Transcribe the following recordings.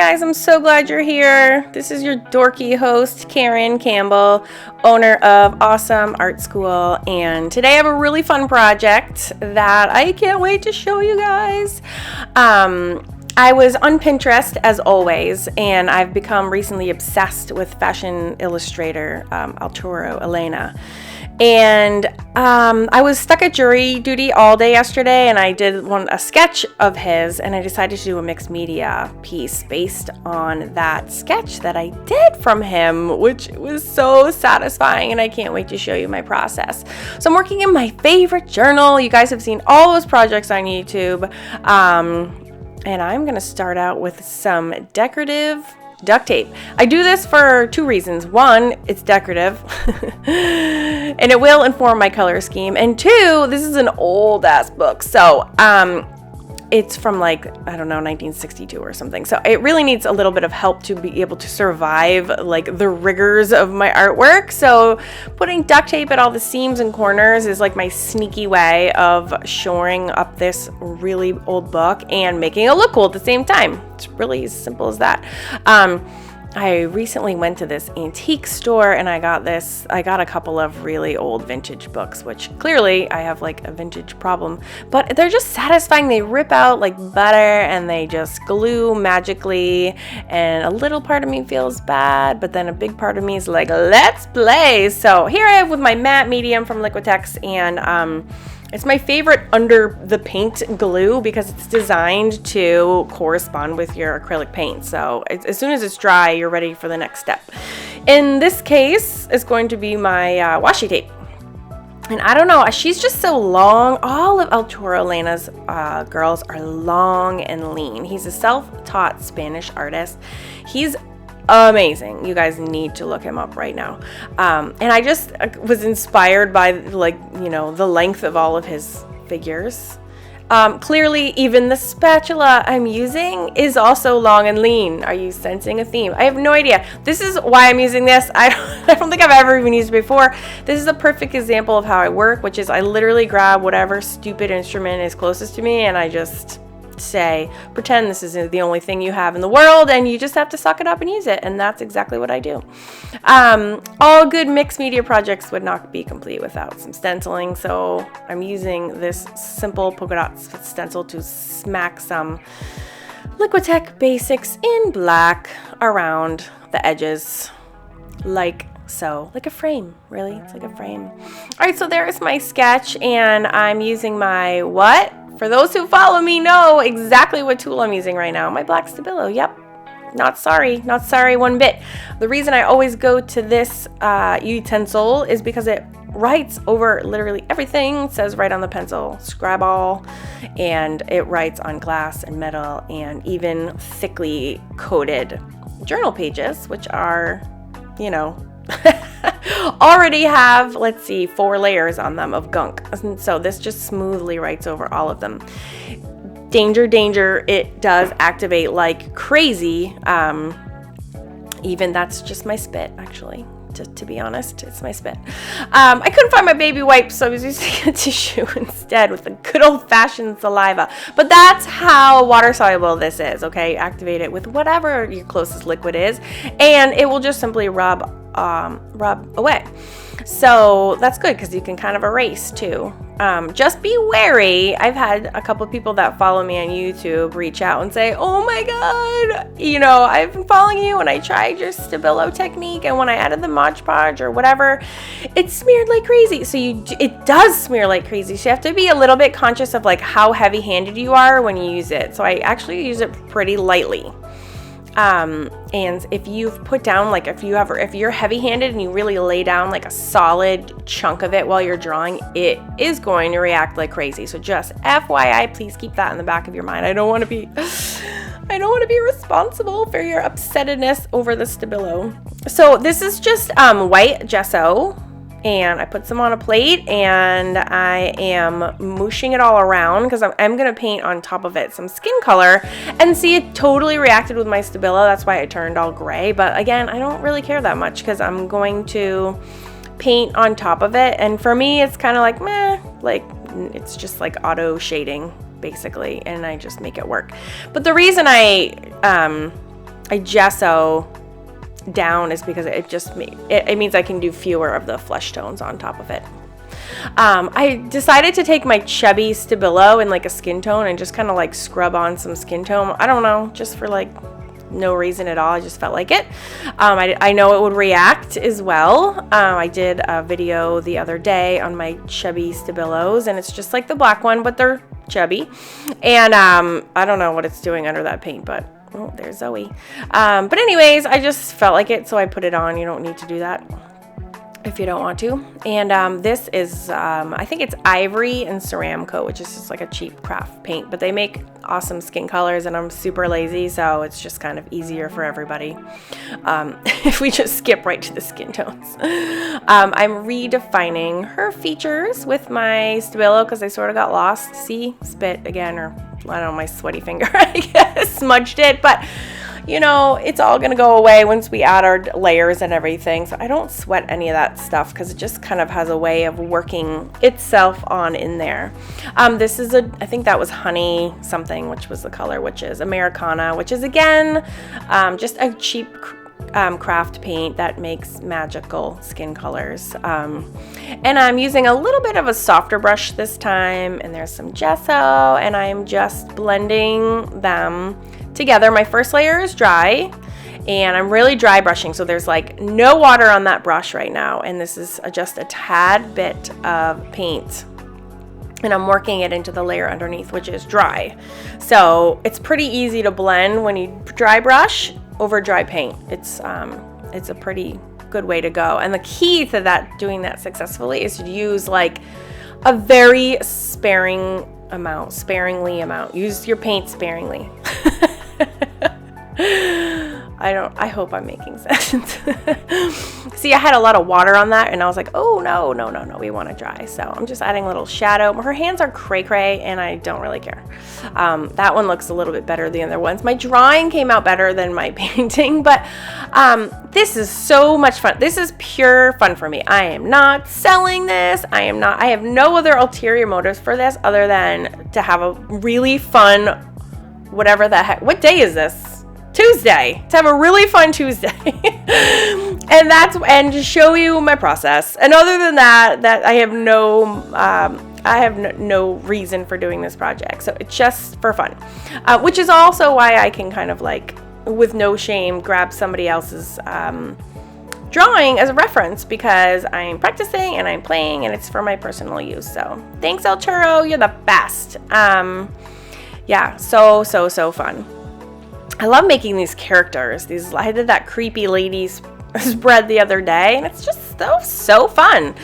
guys, I'm so glad you're here. This is your dorky host, Karen Campbell, owner of Awesome Art School, and today I have a really fun project that I can't wait to show you guys. I was on Pinterest as always, and I've become recently obsessed with fashion illustrator Alturo Elena. And I was stuck at jury duty all day yesterday, and I did a sketch of his, and I decided to do a mixed media piece based on that sketch that I did from him, which was so satisfying, and I can't wait to show you my process. So I'm working in my favorite journal. You guys have seen all those projects on YouTube, and I'm going to start out with some decorative duct tape. I do this for two reasons. One, it's decorative and it will inform my color scheme. And two, this is an old ass book. So, it's from like, I don't know, 1962 or something. So it really needs a little bit of help to be able to survive like the rigors of my artwork. So putting duct tape at all the seams and corners is like my sneaky way of shoring up this really old book and making it look cool at the same time. It's really as simple as that. I recently went to this antique store and I got a couple of really old vintage books, which clearly I have like a vintage problem, but they're just satisfying. They rip out like butter and they just glue magically, and a little part of me feels bad, but then a big part of me is like, let's play. So here I have with my matte medium from Liquitex, and it's my favorite under the paint glue because it's designed to correspond with your acrylic paint. So as soon as it's dry, you're ready for the next step. In this case, it's going to be my washi tape. And I don't know, she's just so long. All of Alturo Elena's girls are long and lean. He's a self-taught Spanish artist. He's amazing. You guys need to look him up right now. And I just was inspired by like, you know, the length of all of his figures. Clearly even the spatula I'm using is also long and lean. Are you sensing a theme? I have no idea. This is why I'm using this. I don't think I've ever even used it before. This is a perfect example of how I work, which is I literally grab whatever stupid instrument is closest to me and I just pretend this is the only thing you have in the world, and you just have to suck it up and use it, and that's exactly what I do. All good mixed media projects would not be complete without some stenciling, so I'm using this simple polka dot stencil to smack some Liquitex basics in black around the edges, like so, like a frame, really. It's like a frame. All right, so there is my sketch, and I'm using my what? For those who follow me know exactly what tool I'm using right now. My black Stabilo, yep. Not sorry one bit. The reason I always go to this utensil is because it writes over literally everything. It says right on the pencil, Scrabble, and it writes on glass and metal and even thickly coated journal pages, which are, you know, already have, let's see, 4 layers on them of gunk. And so this just smoothly writes over all of them. Danger, danger, it does activate like crazy. Even that's just my spit, actually. To be honest, it's my spit. I couldn't find my baby wipes, so I was using a tissue instead with the good old-fashioned saliva. But that's how water soluble this is, okay? Activate it with whatever your closest liquid is, and it will just simply rub away. So that's good because you can kind of erase too. Just be wary. I've had a couple of people that follow me on YouTube reach out and say, oh my god, you know, I've been following you and I tried your Stabilo technique, and when I added the Mod Podge or whatever, it smeared like crazy. So it does smear like crazy. So you have to be a little bit conscious of like how heavy-handed you are when you use it. So I actually use it pretty lightly. And if you've put down, like if you're heavy-handed and you really lay down like a solid chunk of it while you're drawing, it is going to react like crazy. So just FYI, please keep that in the back of your mind. I don't want to be responsible for your upsetness over the Stabilo. So this is just white gesso, and I put some on a plate and I am mooshing it all around because I'm going to paint on top of it some skin color. And see, it totally reacted with my Stabilo. That's why it turned all gray. But again, I don't really care that much because I'm going to paint on top of it. And for me, it's kind of like meh, like it's just like auto shading basically, and I just make it work. But the reason I I gesso down is because it means I can do fewer of the flesh tones on top of it. I decided to take my chubby Stabilo in like a skin tone and just kind of like scrub on some skin tone. I don't know, just for like no reason at all. I just felt like it. I know it would react as well. I did a video the other day on my chubby Stabilos, and it's just like the black one, but they're chubby. And I don't know what it's doing under that paint, but oh, there's Zoe. But anyways, I just felt like it, so I put it on. You don't need to do that if you don't want to. And this is, I think it's Ivory and Ceramco, which is just like a cheap craft paint, but they make awesome skin colors, and I'm super lazy, so it's just kind of easier for everybody if we just skip right to the skin tones. I'm redefining her features with my Stabilo because I sort of got lost. See, spit again, or I don't know, my sweaty finger, I guess, smudged it, but you know, it's all going to go away once we add our layers and everything. So I don't sweat any of that stuff because it just kind of has a way of working itself on in there. This is I think that was Honey something, which was the color, which is Americana, which is again, just a cheap craft paint that makes magical skin colors. And I'm using a little bit of a softer brush this time, and there's some gesso, and I'm just blending them together. My first layer is dry, and I'm really dry brushing, so there's like no water on that brush right now, and this is just a tad bit of paint, and I'm working it into the layer underneath, which is dry. So it's pretty easy to blend when you dry brush over dry paint. It's a pretty good way to go, and the key to that, doing that successfully, is to use like a very sparingly amount. Use your paint sparingly. I hope I'm making sense. See, I had a lot of water on that, and I was like, oh, no, we want to dry. So I'm just adding a little shadow. Her hands are cray-cray, and I don't really care. That one looks a little bit better than the other ones. My drawing came out better than my painting, but this is so much fun. This is pure fun for me. I am not selling this. I have no other ulterior motives for this other than to have a really fun, whatever the heck. What day is this? Tuesday, to have a really fun Tuesday. and to show you my process. And other than that I have no reason for doing this project. So it's just for fun, which is also why I can kind of like, with no shame, grab somebody else's drawing as a reference, because I'm practicing and I'm playing, and it's for my personal use. So thanks, Alturo, you're the best. Yeah, so fun. I love making these characters. I did that creepy lady spread the other day, and it's just so fun.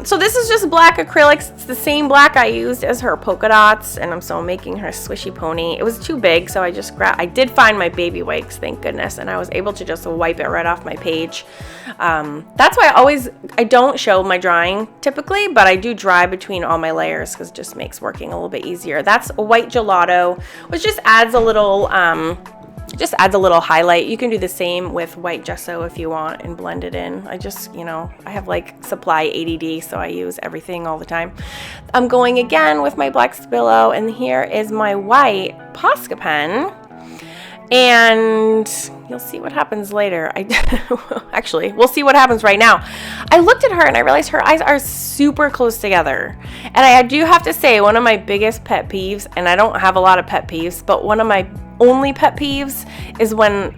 So this is just black acrylics. It's the same black I used as her polka dots, and I'm still making her swishy pony. It was too big, so I did find my baby wipes, thank goodness, and I was able to just wipe it right off my page. That's why I don't show my drawing typically, but I do dry between all my layers because it just makes working a little bit easier. That's white gelato, which just adds a little highlight. You can do the same with white gesso if you want and blend it in. I have like supply ADD, so I use everything all the time. I'm going again with my black Stabilo, and here is my white Posca pen. And you'll see what happens later. Actually, we'll see what happens right now. I looked at her and I realized her eyes are super close together. And I do have to say, one of my biggest pet peeves, and I don't have a lot of pet peeves, but one of my only pet peeves is when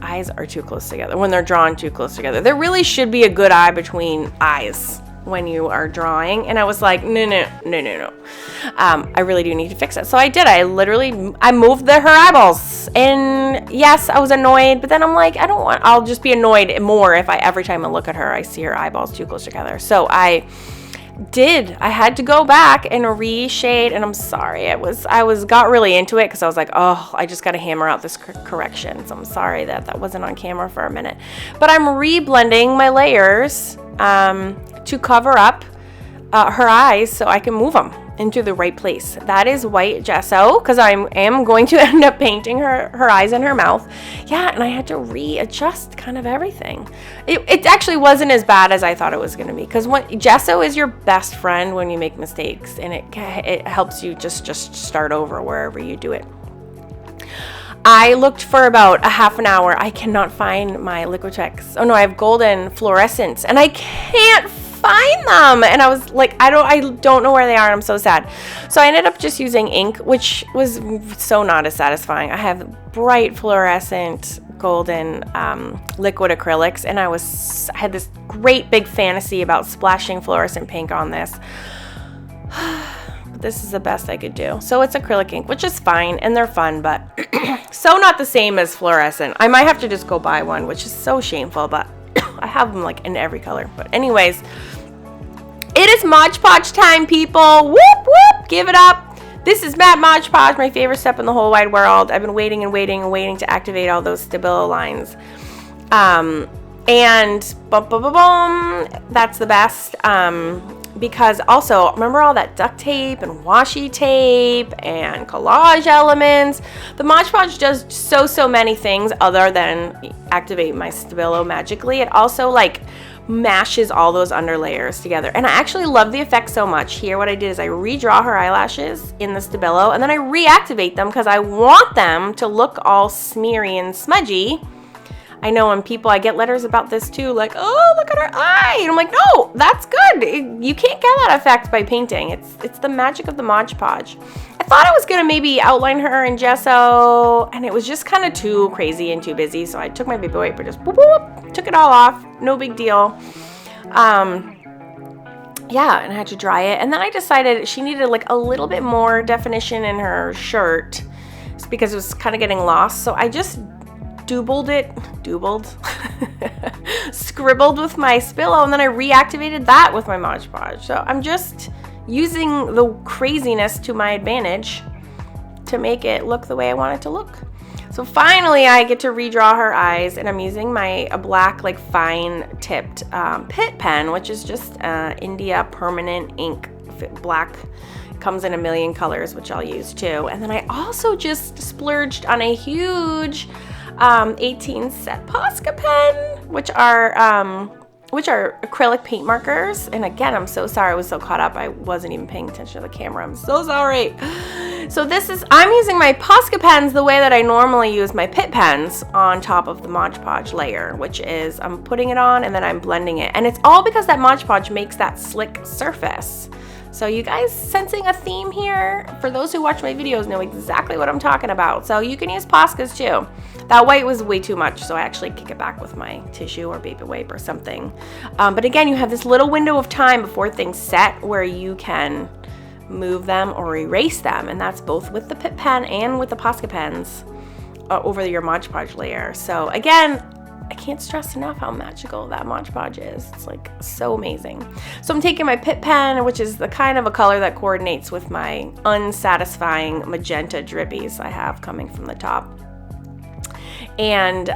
eyes are too close together, when they're drawn too close together. There really should be a good eye between eyes when you are drawing, and I was like, no. I really do need to fix it. So I did. I moved her eyeballs, and yes, I was annoyed, but then I'm like, I'll just be annoyed more if every time I look at her, I see her eyeballs too close together. So I had to go back and reshade, and I'm sorry. I got really into it because I was like, oh, I just got to hammer out this correction. So I'm sorry that wasn't on camera for a minute, but I'm reblending my layers to cover up her eyes so I can move them into the right place. That is white gesso because I am going to end up painting her eyes and her mouth. Yeah, and I had to readjust kind of everything. It actually wasn't as bad as I thought it was going to be, because gesso is your best friend when you make mistakes, and it helps you just start over wherever you do it. I looked for about a half an hour. I cannot find my Liquitex. Oh no, I have golden fluorescents and I can't find them. And I was like, I don't know where they are, and I'm so sad. So I ended up just using ink, which was so not as satisfying. I have bright fluorescent golden liquid acrylics, and I had this great big fantasy about splashing fluorescent pink on this. But this is the best I could do. So it's acrylic ink, which is fine, and they're fun, but so not the same as fluorescent. I might have to just go buy one, which is so shameful, but I have them like in every color. But anyways, it is Mod Podge time, people. Whoop whoop, give it up. This is Mod Podge, my favorite step in the whole wide world. I've been waiting and waiting and waiting to activate all those Stabilo lines. And boom, boom, boom, boom, that's the best. Because also, remember all that duct tape and washi tape and collage elements? The Mod Podge does so many things other than activate my Stabilo magically. It also like mashes all those under layers together, and I actually love the effect so much. Here what I did is I redraw her eyelashes in the Stabilo, and then I reactivate them because I want them to look all smeary and smudgy. I know when I get letters about this too, like, oh, look at her eye, and I'm like, no, that's good. You can't get that effect by painting. It's the magic of the Mod Podge. I thought I was gonna maybe outline her in gesso, and it was just kind of too crazy and too busy, so I took my baby wiper, just boop, boop, took it all off, no big deal. Yeah, and I had to dry it, and then I decided she needed like a little bit more definition in her shirt because it was kind of getting lost, so I just scribbled with my Stabilo, and then I reactivated that with my Mod Podge. So I'm just using the craziness to my advantage to make it look the way I want it to look. So finally I get to redraw her eyes, and I'm using a black like fine tipped Pitt pen, which is just India permanent ink black. Comes in a million colors, which I'll use too. And then I also just splurged on a huge 18 set Posca pen, which are acrylic paint markers. And again, I'm so sorry I was so caught up, I wasn't even paying attention to the camera. I'm so sorry. So I'm using my Posca pens the way that I normally use my Pitt pens on top of the Mod Podge layer, which is I'm putting it on and then I'm blending it. And it's all because that Mod Podge makes that slick surface. So you guys sensing a theme here? For those who watch my videos know exactly what I'm talking about. So you can use Poscas too. That white was way too much, so I actually kick it back with my tissue or baby wipe or something. But again, you have this little window of time before things set where you can move them or erase them, and that's both with the Pitt pen and with the Posca pens over your Mod Podge layer. So again, I can't stress enough how magical that Mod Podge is. It's like so amazing. So I'm taking my Pitt pen, which is the kind of a color that coordinates with my unsatisfying magenta drippies I have coming from the top. And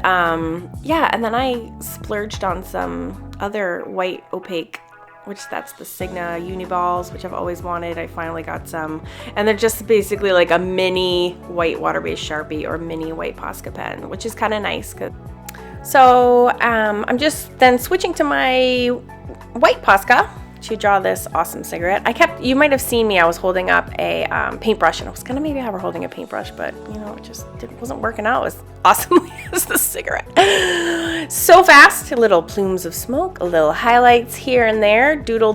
yeah, and then I splurged on some other white opaque, which that's the Signa Uniballs, which I've always wanted. I finally got some, and they're just basically like a mini white water-based Sharpie or mini white Posca pen, which is kind of nice. So I'm just then switching to my white Posca to draw this awesome cigarette. You might have seen me, I was holding up a paintbrush, and I was gonna maybe have her holding a paintbrush, but you know, it just wasn't working out as awesomely as the cigarette. So fast, little plumes of smoke, little highlights here and there, doodle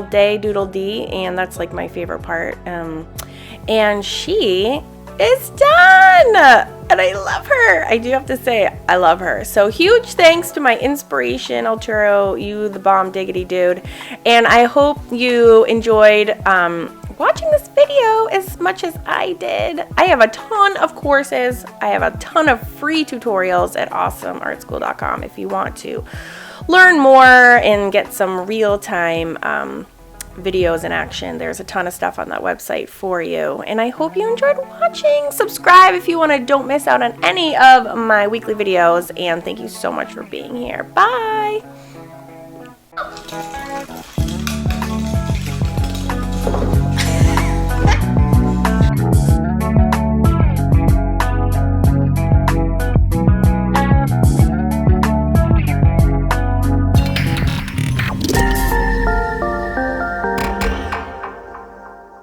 day, doodle dee, and that's like my favorite part. And she is done, and I love her. I do have to say, I love her. So huge thanks to my inspiration, Alturo, you the bomb diggity dude, and I hope you enjoyed watching this video as much as I did. I have a ton of courses, I have a ton of free tutorials at awesomeartschool.com if you want to learn more and get some real-time videos in action. There's a ton of stuff on that website for you, and I hope you enjoyed watching. Subscribe if you want to don't miss out on any of my weekly videos, and thank you so much for being here. Bye.